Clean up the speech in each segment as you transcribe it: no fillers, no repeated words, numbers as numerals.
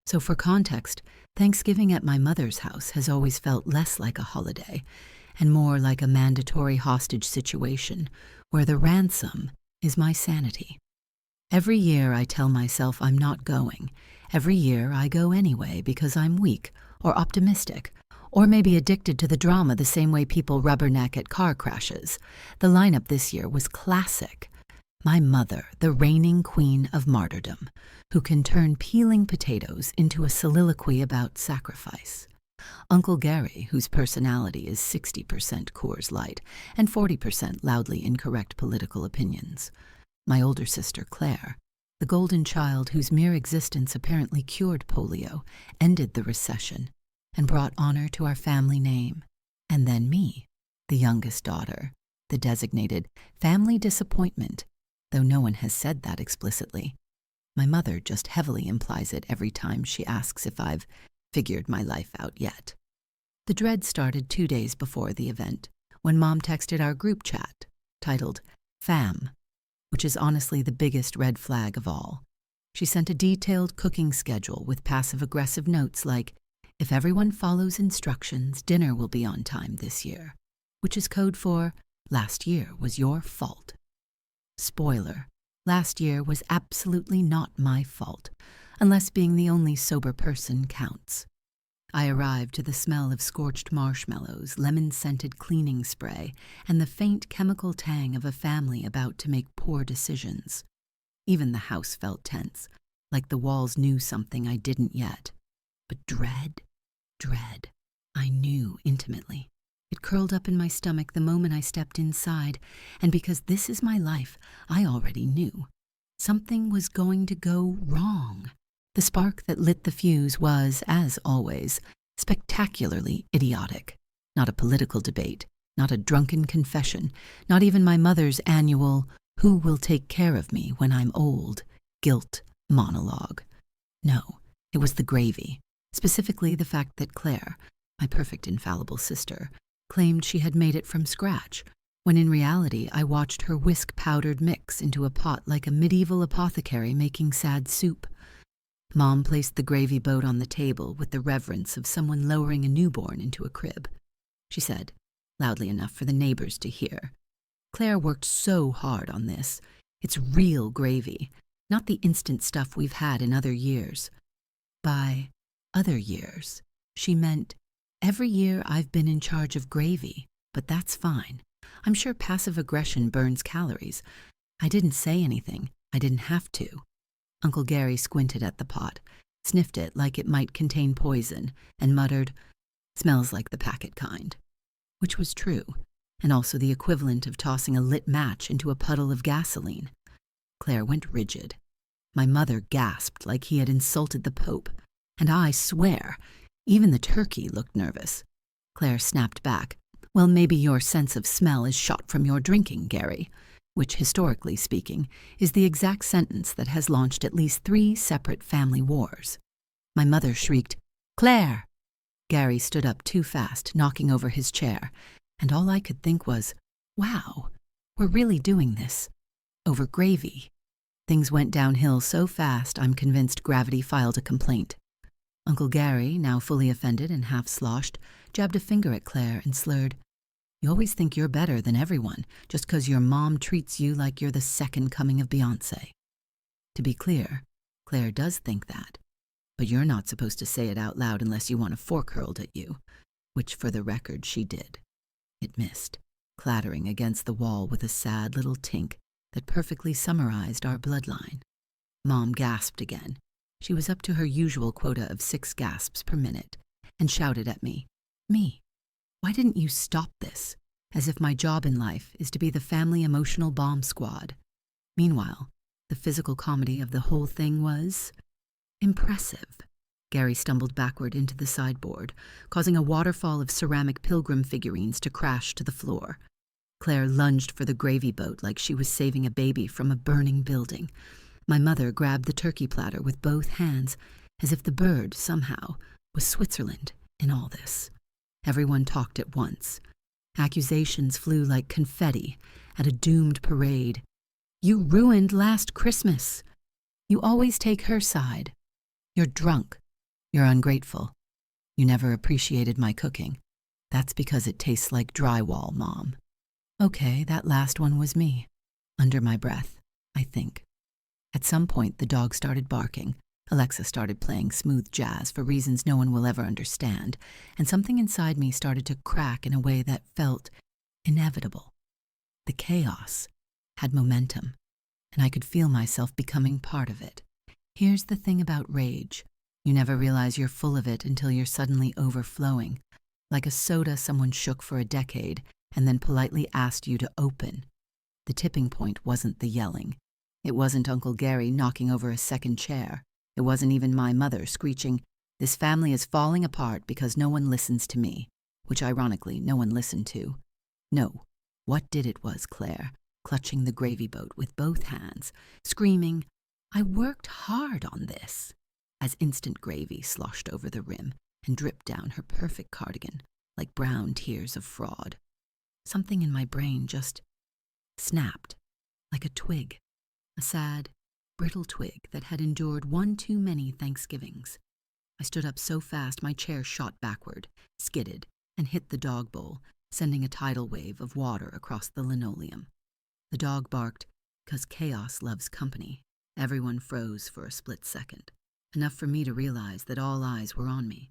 So for context, Thanksgiving at my mother's house has always felt less like a holiday and more like a mandatory hostage situation where the ransom is my sanity. Every year I tell myself I'm not going. Every year I go anyway because I'm weak or optimistic or maybe addicted to the drama the same way people rubberneck at car crashes. The lineup this year was classic. My mother, the reigning queen of martyrdom, who can turn peeling potatoes into a soliloquy about sacrifice. Uncle Gary, whose personality is 60% Coors Light and 40% loudly incorrect political opinions. My older sister, Claire, the golden child whose mere existence apparently cured polio, ended the recession, and brought honor to our family name. And then me, the youngest daughter, the designated family disappointment, though no one has said that explicitly. My mother just heavily implies it every time she asks if I've figured my life out yet. The dread started 2 days before the event, when Mom texted our group chat, titled Fam, which is honestly the biggest red flag of all. She sent a detailed cooking schedule with passive-aggressive notes like, "If everyone follows instructions, dinner will be on time this year," which is code for, "Last year was your fault." Spoiler, last year was absolutely not my fault, unless being the only sober person counts. I arrived to the smell of scorched marshmallows, lemon-scented cleaning spray, and the faint chemical tang of a family about to make poor decisions. Even the house felt tense, like the walls knew something I didn't yet. But dread, I knew intimately. It curled up in my stomach the moment I stepped inside, and because this is my life, I already knew. Something was going to go wrong. The spark that lit the fuse was, as always, spectacularly idiotic. Not a political debate, not a drunken confession, not even my mother's annual, "Who will take care of me when I'm old?" guilt monologue. No, it was the gravy, specifically the fact that Claire, my perfect infallible sister, claimed she had made it from scratch, when in reality I watched her whisk powdered mix into a pot like a medieval apothecary making sad soup. Mom placed the gravy boat on the table with the reverence of someone lowering a newborn into a crib. She said, loudly enough for the neighbors to hear, "Claire worked so hard on this. It's real gravy, not the instant stuff we've had in other years." By other years, she meant every year I've been in charge of gravy, but that's fine. I'm sure passive aggression burns calories. I didn't say anything. I didn't have to. Uncle Gary squinted at the pot, sniffed it like it might contain poison, and muttered, "Smells like the packet kind," which was true, and also the equivalent of tossing a lit match into a puddle of gasoline. Claire went rigid. My mother gasped like he had insulted the Pope, and I swear, even the turkey looked nervous. Claire snapped back, "Well, maybe your sense of smell is shot from your drinking, Gary," which, historically speaking, is the exact sentence that has launched at least 3 separate family wars. My mother shrieked, "Claire!" Gary stood up too fast, knocking over his chair, and all I could think was, wow, we're really doing this. Over gravy. Things went downhill so fast I'm convinced gravity filed a complaint. Uncle Gary, now fully offended and half sloshed, jabbed a finger at Claire and slurred, "You always think you're better than everyone, just 'cause your mom treats you like you're the second coming of Beyoncé." To be clear, Claire does think that, but you're not supposed to say it out loud unless you want a fork hurled at you, which for the record she did. It missed, clattering against the wall with a sad little tink that perfectly summarized our bloodline. Mom gasped again. She was up to her usual quota of 6 gasps per minute, and shouted at me, "Why didn't you stop this?" As if my job in life is to be the family emotional bomb squad. Meanwhile, the physical comedy of the whole thing was impressive. Gary stumbled backward into the sideboard, causing a waterfall of ceramic pilgrim figurines to crash to the floor. Claire lunged for the gravy boat like she was saving a baby from a burning building. My mother grabbed the turkey platter with both hands, as if the bird, somehow, was Switzerland in all this. Everyone talked at once. Accusations flew like confetti at a doomed parade. "You ruined last Christmas. You always take her side. You're drunk. You're ungrateful. You never appreciated my cooking. That's because it tastes like drywall, Mom. Okay, that last one was me. Under my breath, I think. At some point, the dog started barking. Alexa started playing smooth jazz for reasons no one will ever understand, and something inside me started to crack in a way that felt inevitable. The chaos had momentum, and I could feel myself becoming part of it. Here's the thing about rage. You never realize you're full of it until you're suddenly overflowing, like a soda someone shook for a decade and then politely asked you to open. The tipping point wasn't the yelling. It wasn't Uncle Gary knocking over a second chair. It wasn't even my mother screeching, "This family is falling apart because no one listens to me," which ironically no one listened to. No, what did it was Claire, clutching the gravy boat with both hands, screaming, "I worked hard on this," as instant gravy sloshed over the rim and dripped down her perfect cardigan like brown tears of fraud. Something in my brain just snapped, like a twig, a sad, brittle twig that had endured one too many Thanksgivings. I stood up so fast my chair shot backward, skidded, and hit the dog bowl, sending a tidal wave of water across the linoleum. The dog barked, because chaos loves company. Everyone froze for a split second, enough for me to realize that all eyes were on me,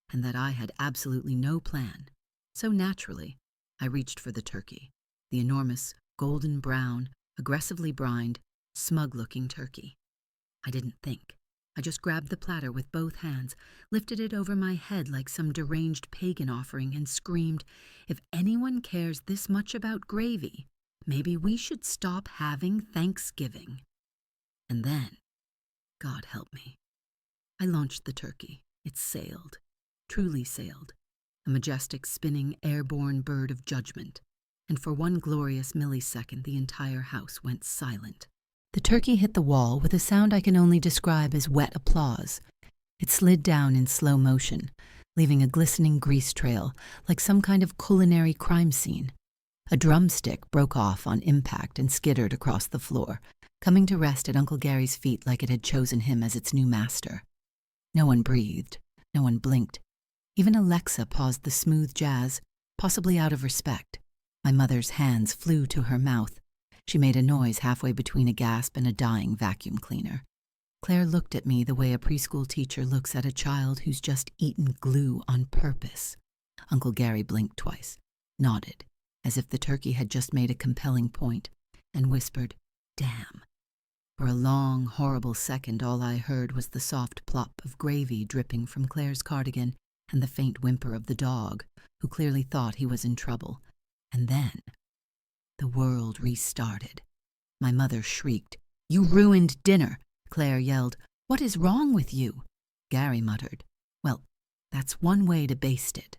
and that I had absolutely no plan. So naturally, I reached for the turkey, the enormous, golden brown, aggressively brined, smug-looking turkey. I didn't think. I just grabbed the platter with both hands, lifted it over my head like some deranged pagan offering, and screamed, "If anyone cares this much about gravy, maybe we should stop having Thanksgiving." And then, God help me, I launched the turkey. It sailed, truly sailed, a majestic, spinning, airborne bird of judgment. And for one glorious millisecond, the entire house went silent. The turkey hit the wall with a sound I can only describe as wet applause. It slid down in slow motion, leaving a glistening grease trail, like some kind of culinary crime scene. A drumstick broke off on impact and skittered across the floor, coming to rest at Uncle Gary's feet like it had chosen him as its new master. No one breathed. No one blinked. Even Alexa paused the smooth jazz, possibly out of respect. My mother's hands flew to her mouth. She made a noise halfway between a gasp and a dying vacuum cleaner. Claire looked at me the way a preschool teacher looks at a child who's just eaten glue on purpose. Uncle Gary blinked twice, nodded, as if the turkey had just made a compelling point, and whispered, "Damn." For a long, horrible second, all I heard was the soft plop of gravy dripping from Claire's cardigan and the faint whimper of the dog, who clearly thought he was in trouble. And then the world restarted. My mother shrieked, "You ruined dinner!" Claire yelled, "What is wrong with you?" Gary muttered, "Well, that's one way to baste it."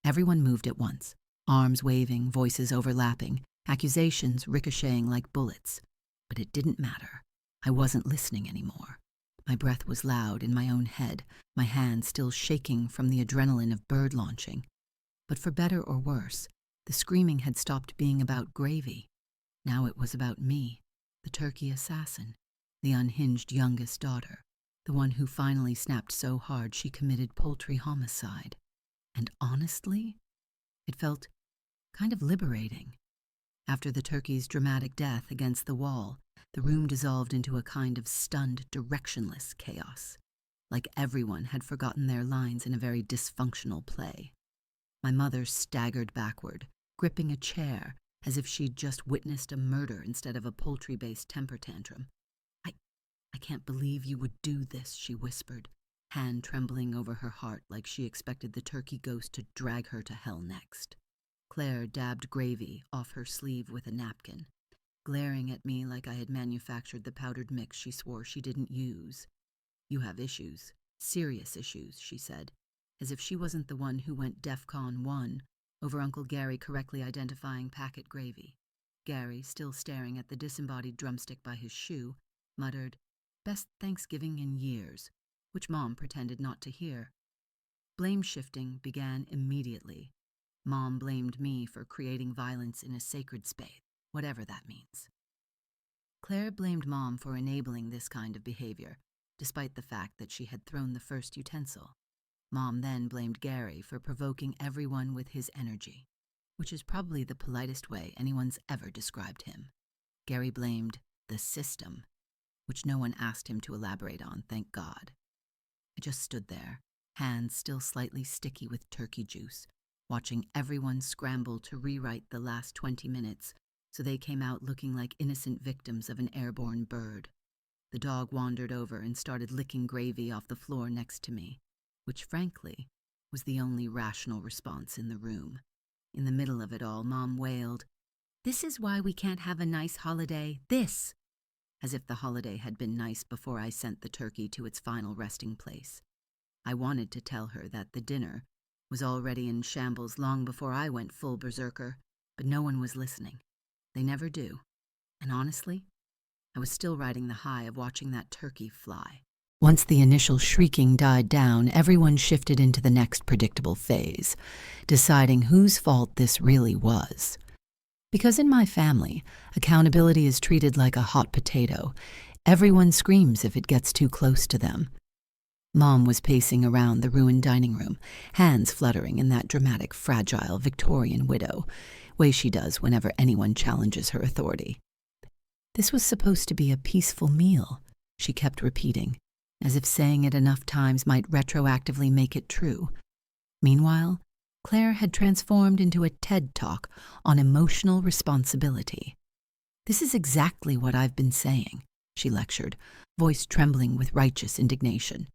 Everyone moved at once, arms waving, voices overlapping, accusations ricocheting like bullets. But it didn't matter. I wasn't listening anymore. My breath was loud in my own head, my hands still shaking from the adrenaline of bird launching. But for better or worse, the screaming had stopped being about gravy. Now it was about me, the turkey assassin, the unhinged youngest daughter, the one who finally snapped so hard she committed poultry homicide. And honestly, it felt kind of liberating. After the turkey's dramatic death against the wall, the room dissolved into a kind of stunned, directionless chaos, like everyone had forgotten their lines in a very dysfunctional play. My mother staggered backward, gripping a chair as if she'd just witnessed a murder instead of a poultry-based temper tantrum. I can't believe you would do this," she whispered, hand trembling over her heart like she expected the turkey ghost to drag her to hell next. Claire dabbed gravy off her sleeve with a napkin, glaring at me like I had manufactured the powdered mix she swore she didn't use. "You have issues, serious issues," she said, as if she wasn't the one who went DEFCON 1 over Uncle Gary correctly identifying packet gravy. Gary, still staring at the disembodied drumstick by his shoe, muttered, "Best Thanksgiving in years," which Mom pretended not to hear. Blame shifting began immediately. Mom blamed me for creating violence in a sacred space, whatever that means. Claire blamed Mom for enabling this kind of behavior, despite the fact that she had thrown the first utensil. Mom then blamed Gary for provoking everyone with his energy, which is probably the politest way anyone's ever described him. Gary blamed the system, which no one asked him to elaborate on, thank God. I just stood there, hands still slightly sticky with turkey juice, watching everyone scramble to rewrite the last 20 minutes so they came out looking like innocent victims of an airborne bird. The dog wandered over and started licking gravy off the floor next to me, which frankly was the only rational response in the room. In the middle of it all, Mom wailed, "This is why we can't have a nice holiday, this!" As if the holiday had been nice before I sent the turkey to its final resting place. I wanted to tell her that the dinner was already in shambles long before I went full berserker, but no one was listening. They never do. And honestly, I was still riding the high of watching that turkey fly. Once the initial shrieking died down, everyone shifted into the next predictable phase, deciding whose fault this really was. Because in my family, accountability is treated like a hot potato. Everyone screams if it gets too close to them. Mom was pacing around the ruined dining room, hands fluttering in that dramatic, fragile Victorian widow way she does whenever anyone challenges her authority. "This was supposed to be a peaceful meal," she kept repeating, as if saying it enough times might retroactively make it true. Meanwhile, Claire had transformed into a TED Talk on emotional responsibility. "This is exactly what I've been saying," she lectured, voice trembling with righteous indignation.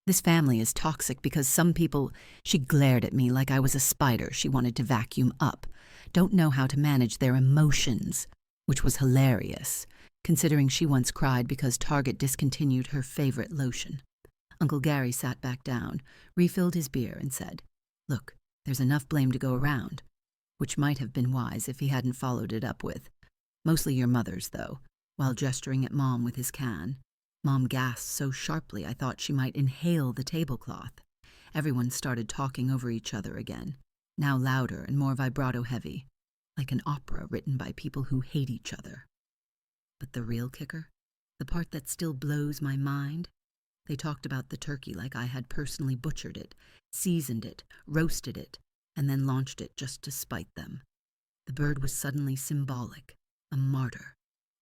"This family is toxic because some people," she glared at me like I was a spider she wanted to vacuum up, "don't know how to manage their emotions," which was hilarious, considering she once cried because Target discontinued her favorite lotion. Uncle Gary sat back down, refilled his beer, and said, "Look, there's enough blame to go around," which might have been wise if he hadn't followed it up with, "Mostly your mother's, though," while gesturing at Mom with his can. Mom gasped so sharply I thought she might inhale the tablecloth. Everyone started talking over each other again, now louder and more vibrato-heavy, like an opera written by people who hate each other. But the real kicker, the part that still blows my mind, they talked about the turkey like I had personally butchered it, seasoned it, roasted it, and then launched it just to spite them. The bird was suddenly symbolic, a martyr,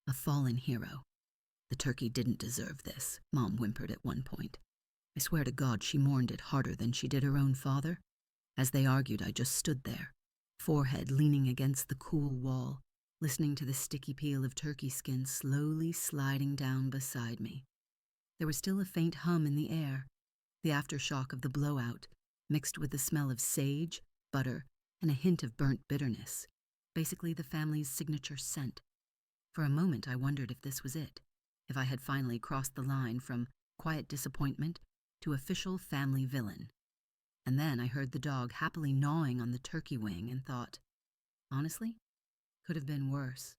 a fallen hero. "The turkey didn't deserve this," Mom whimpered at one point. I swear to God she mourned it harder than she did her own father. As they argued, I just stood there, forehead leaning against the cool wall, listening to the sticky peel of turkey skin slowly sliding down beside me. There was still a faint hum in the air, the aftershock of the blowout, mixed with the smell of sage, butter, and a hint of burnt bitterness, basically the family's signature scent. For a moment I wondered if this was it, if I had finally crossed the line from quiet disappointment to official family villain. And then I heard the dog happily gnawing on the turkey wing and thought, honestly, could have been worse.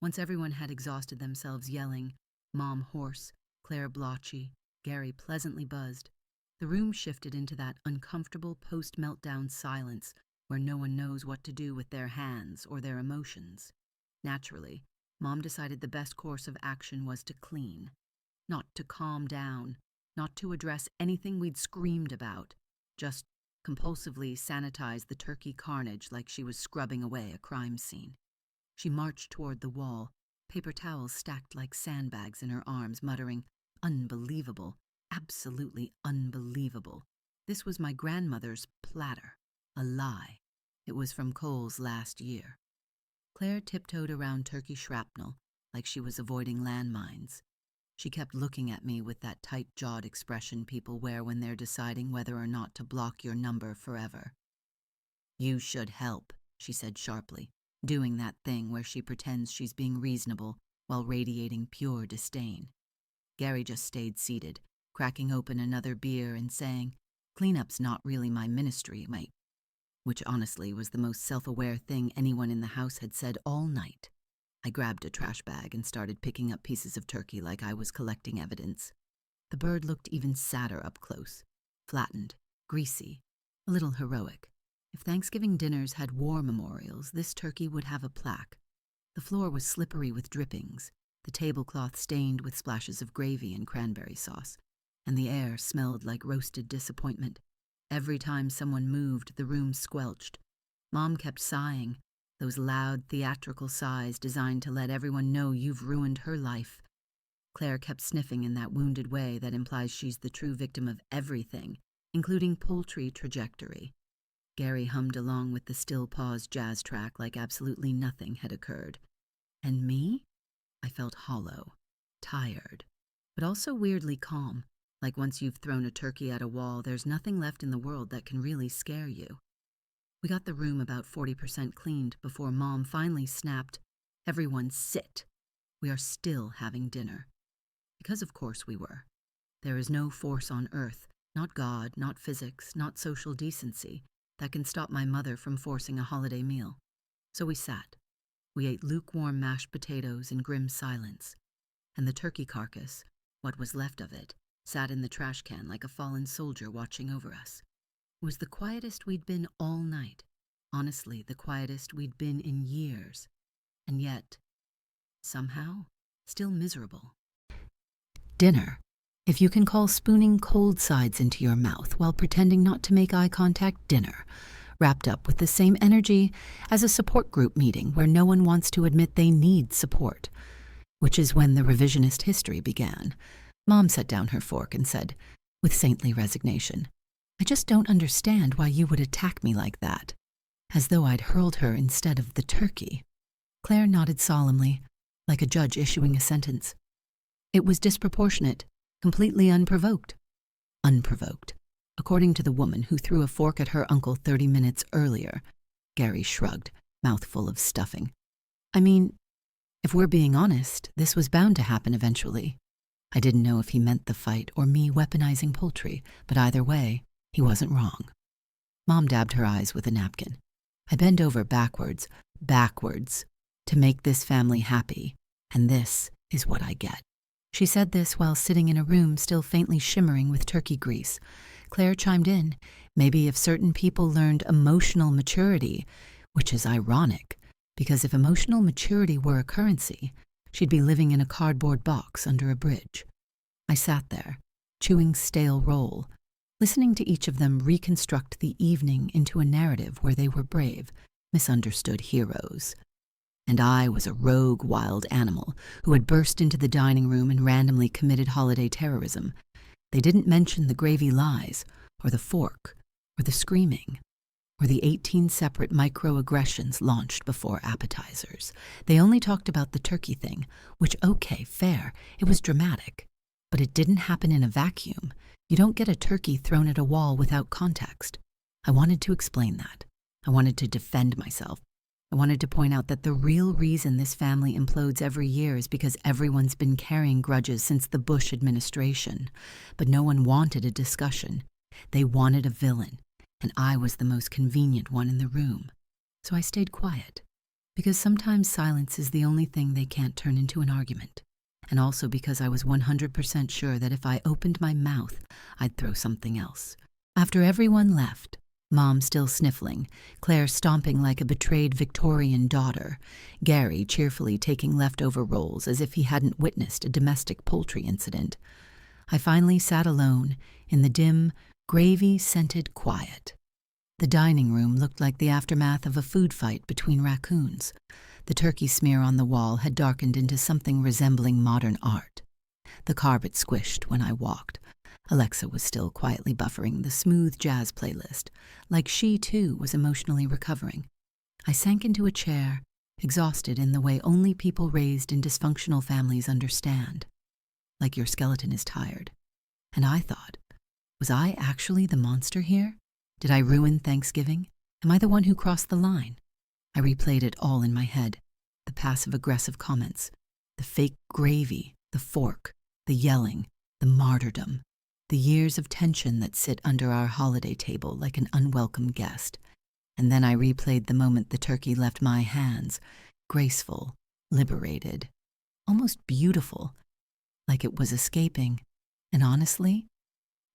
Once everyone had exhausted themselves yelling, Mom hoarse, Claire blotchy, Gary pleasantly buzzed, the room shifted into that uncomfortable post-meltdown silence where no one knows what to do with their hands or their emotions. Naturally, Mom decided the best course of action was to clean, not to calm down, not to address anything we'd screamed about, just compulsively sanitize the turkey carnage like she was scrubbing away a crime scene. She marched toward the wall, paper towels stacked like sandbags in her arms, muttering, "Unbelievable, absolutely unbelievable. This was my grandmother's platter, a lie. It was from Cole's last year." Claire tiptoed around turkey shrapnel like she was avoiding landmines. She kept looking at me with that tight-jawed expression people wear when they're deciding whether or not to block your number forever. "You should help," she said sharply, doing that thing where she pretends she's being reasonable while radiating pure disdain. Gary just stayed seated, cracking open another beer and saying, "Cleanup's not really my ministry, mate," which honestly was the most self-aware thing anyone in the house had said all night. I grabbed a trash bag and started picking up pieces of turkey like I was collecting evidence. The bird looked even sadder up close, flattened, greasy, a little heroic. If Thanksgiving dinners had war memorials, this turkey would have a plaque. The floor was slippery with drippings, the tablecloth stained with splashes of gravy and cranberry sauce, and the air smelled like roasted disappointment. every time someone moved, the room squelched. Mom kept sighing, those loud, theatrical sighs designed to let everyone know you've ruined her life. Claire kept sniffing in that wounded way that implies she's the true victim of everything, including poultry trajectory. Gary hummed along with the still paused jazz track like absolutely nothing had occurred. And me? I felt hollow, tired, but also weirdly calm, like once you've thrown a turkey at a wall, there's nothing left in the world that can really scare you. We got the room about 40% cleaned before Mom finally snapped, "Everyone sit. We are still having dinner." Because of course we were. There is no force on earth, not God, not physics, not social decency, that can stop my mother from forcing a holiday meal. So we sat. We ate lukewarm mashed potatoes in grim silence, and the turkey carcass, what was left of it, sat in the trash can like a fallen soldier watching over us. It was the quietest we'd been all night, honestly the quietest we'd been in years, and yet, somehow, still miserable. Dinner, if you can call spooning cold sides into your mouth while pretending not to make eye contact, dinner, wrapped up with the same energy as a support group meeting where no one wants to admit they need support, which is when the revisionist history began. Mom set down her fork and said, with saintly resignation, "I just don't understand why you would attack me like that," as though I'd hurled her instead of the turkey. Claire nodded solemnly, like a judge issuing a sentence. It was disproportionate, completely unprovoked. Unprovoked, according to the woman who threw a fork at her uncle 30 minutes earlier. Gary shrugged, mouthful of stuffing. I mean, if we're being honest, this was bound to happen eventually. I didn't know if he meant the fight or me weaponizing poultry, but either way, he wasn't wrong. Mom dabbed her eyes with a napkin. I bend over backwards, to make this family happy, and this is what I get. She said this while sitting in a room still faintly shimmering with turkey grease. Claire chimed in, maybe if certain people learned emotional maturity, which is ironic, because if emotional maturity were a currency, she'd be living in a cardboard box under a bridge. I sat there, chewing stale roll, listening to each of them reconstruct the evening into a narrative where they were brave, misunderstood heroes. And I was a rogue wild animal who had burst into the dining room and randomly committed holiday terrorism. They didn't mention the gravy lies, or the fork, or the screaming, or the 18 separate microaggressions launched before appetizers. They only talked about the turkey thing, which, okay, fair, it was dramatic. But it didn't happen in a vacuum. You don't get a turkey thrown at a wall without context. I wanted to explain that. I wanted to defend myself. I wanted to point out that the real reason this family implodes every year is because everyone's been carrying grudges since the Bush administration. But no one wanted a discussion. They wanted a villain, and I was the most convenient one in the room. So I stayed quiet, because sometimes silence is the only thing they can't turn into an argument. And also because I was 100% sure that if I opened my mouth, I'd throw something else. After everyone left, Mom still sniffling, Claire stomping like a betrayed Victorian daughter, Gary cheerfully taking leftover rolls as if he hadn't witnessed a domestic poultry incident, I finally sat alone in the dim, gravy-scented quiet. The dining room looked like the aftermath of a food fight between raccoons. The turkey smear on the wall had darkened into something resembling modern art. The carpet squished when I walked. Alexa was still quietly buffering the smooth jazz playlist, like she, too, was emotionally recovering. I sank into a chair, exhausted in the way only people raised in dysfunctional families understand. Like your skeleton is tired. And I thought, was I actually the monster here? Did I ruin Thanksgiving? Am I the one who crossed the line? I replayed it all in my head, the passive-aggressive comments, the fake gravy, the fork, the yelling, the martyrdom, the years of tension that sit under our holiday table like an unwelcome guest. And then I replayed the moment the turkey left my hands, graceful, liberated, almost beautiful, like it was escaping. And honestly,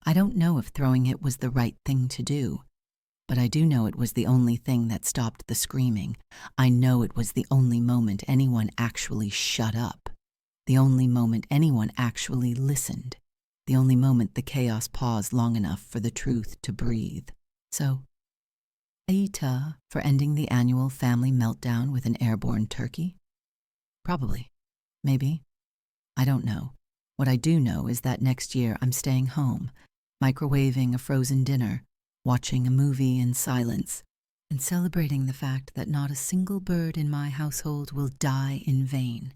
I don't know if throwing it was the right thing to do, but I do know it was the only thing that stopped the screaming. I know it was the only moment anyone actually shut up, the only moment anyone actually listened. the only moment the chaos paused long enough for the truth to breathe. So, Aita for ending the annual family meltdown with an airborne turkey? Probably. Maybe. I don't know. What I do know is that next year I'm staying home, microwaving a frozen dinner, watching a movie in silence, and celebrating the fact that not a single bird in my household will die in vain.